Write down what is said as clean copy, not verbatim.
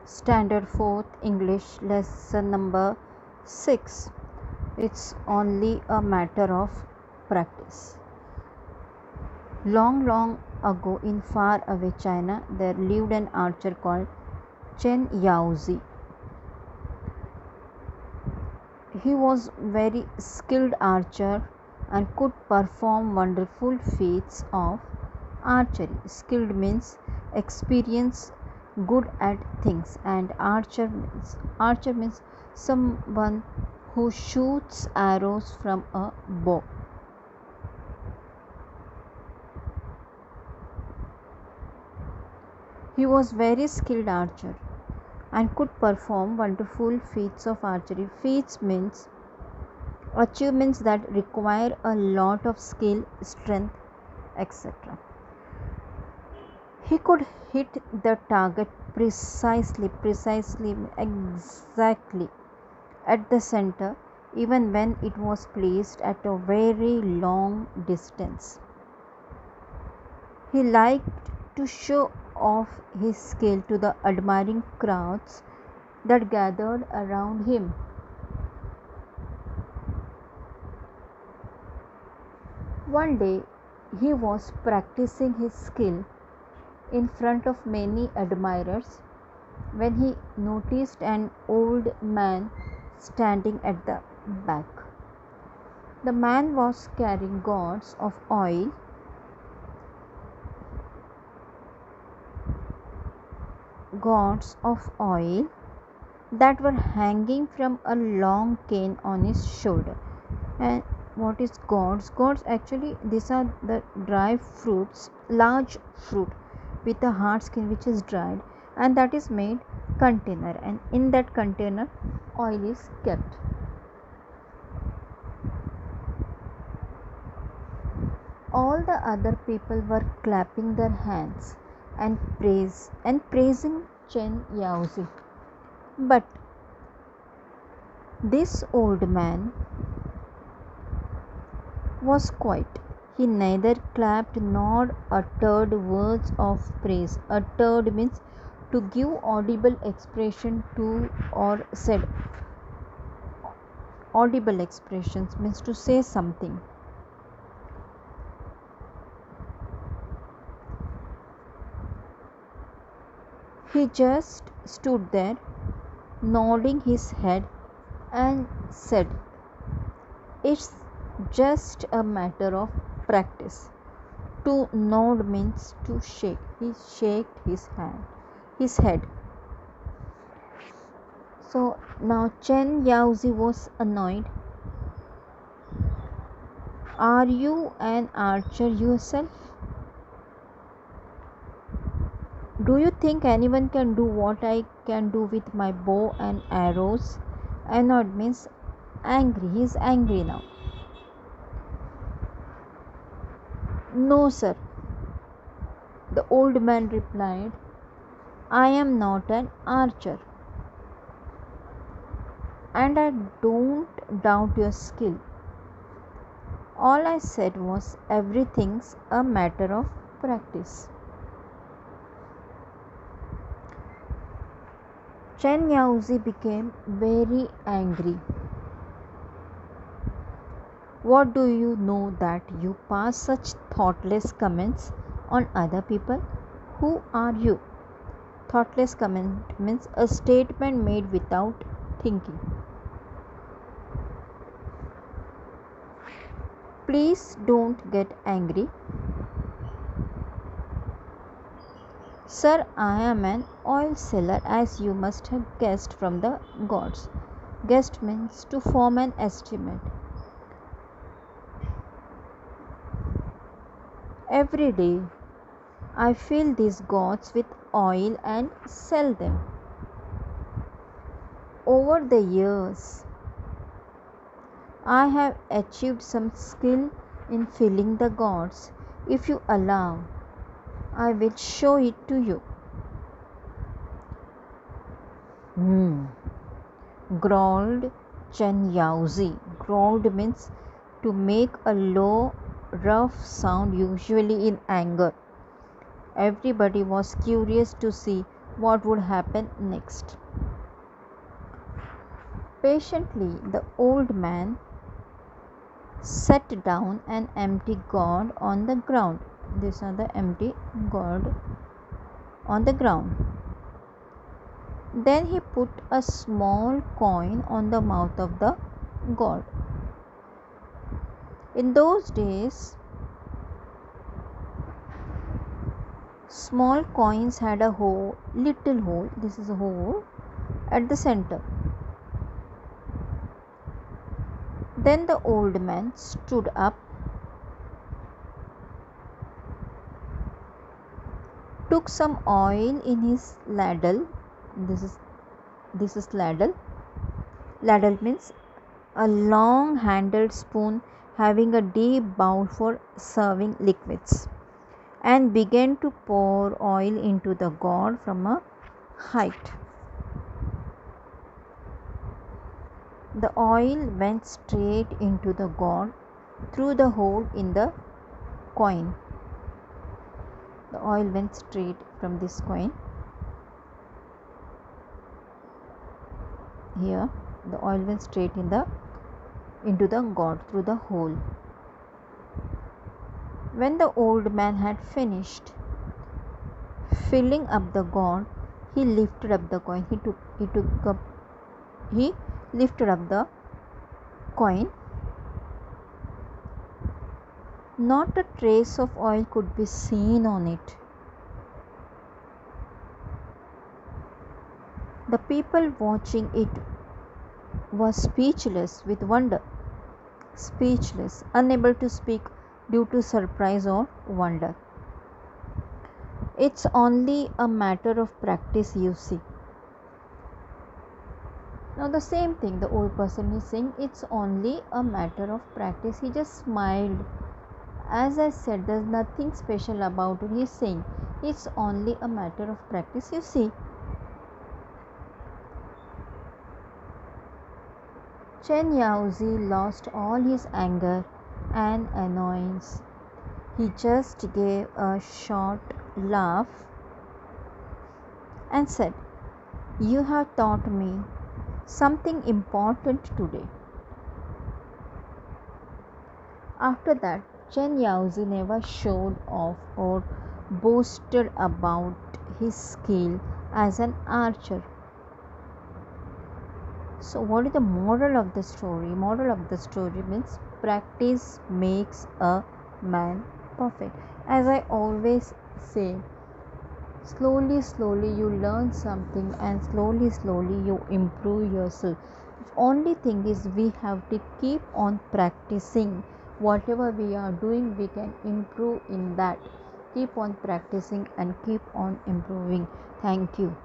Standard 4th English lesson number 6. It's only a matter of practice. Long, long ago in far away China, there lived an archer called Chen Yaozi. He was very skilled archer and could perform wonderful feats of archery. Skilled means experience, good at things, and archer means someone who shoots arrows from a bow. He was very skilled archer and could perform wonderful feats of archery. Feats means achievements that require a lot of skill, strength, etc. He could hit the target precisely, exactly at the center, even when it was placed at a very long distance. He liked to show off his skill to the admiring crowds that gathered around him. One day, he was practicing his skill in front of many admirers when he noticed an old man standing at the back. The man was carrying gourds of oil that were hanging from a long cane on his shoulder. And what is gourds? Gourds, actually these are the dry fruits, large fruit with a hard skin which is dried, and that is made container, and in that container oil is kept. All the other people were clapping their hands and praising Chen Yaozi. But this old man was quiet. He neither clapped nor uttered words of praise. Uttered means to give audible expression to, or said audible expressions means to say something. He just stood there, nodding his head, and said, "It's just a matter of practice." To nod means to shake. He shook his head. So now Chen Yaozi was annoyed. "Are you an archer yourself? Do you think anyone can do what I can do with my bow and arrows?" Annoyed means angry. He is angry now. "No, sir," the old man replied. "I am not an archer, and I don't doubt your skill. All I said was everything's a matter of practice." Chen Yaozi became very angry. "What do you know that you pass such thoughtless comments on other people? Who are you?" Thoughtless comment means a statement made without thinking. "Please don't get angry. Sir, I am an oil seller, as you must have guessed from the gods." Guessed means to form an estimate. "Every day I fill these gourds with oil and sell them. Over the years, I have achieved some skill in filling the gourds. If you allow, I will show it to you." Growled Chen Yaozi. Growled means to make a low, rough sound, usually in anger. Everybody was curious to see what would happen next. Patiently, the old man set down an empty gourd on the ground. These are the empty gourd on the ground. Then he put a small coin on the mouth of the gourd. In those days, small coins had a little hole. This is a hole at the center. Then the old man stood up, took some oil in his ladle. This is ladle. Ladle means a long handled spoon having a deep bowl for serving liquids, and began to pour oil into the gourd from a height. The oil went straight into the gourd through the hole in the coin. The oil went straight from this coin. Here, the oil went straight into the gourd through the hole. When the old man had finished filling up the gourd, he lifted up the coin. He lifted up the coin. Not a trace of oil could be seen on it. The people watching it were speechless with wonder, speechless, unable to speak due to surprise or wonder. It's only a matter of practice, you see. Now, the same thing the old person is saying, it's only a matter of practice. He just smiled. As I said, there's nothing special about it. He's saying it's only a matter of practice, you see. Chen Yaozi lost all his anger and annoyance. He just gave a short laugh and said, "You have taught me something important today." After that, Chen Yaozi never showed off or boasted about his skill as an archer. So, what is the moral of the story? Moral of the story means practice makes a man perfect. As I always say, slowly you learn something, and slowly you improve yourself. The only thing is we have to keep on practicing. Whatever we are doing, we can improve in that. Keep on practicing and keep on improving. Thank you.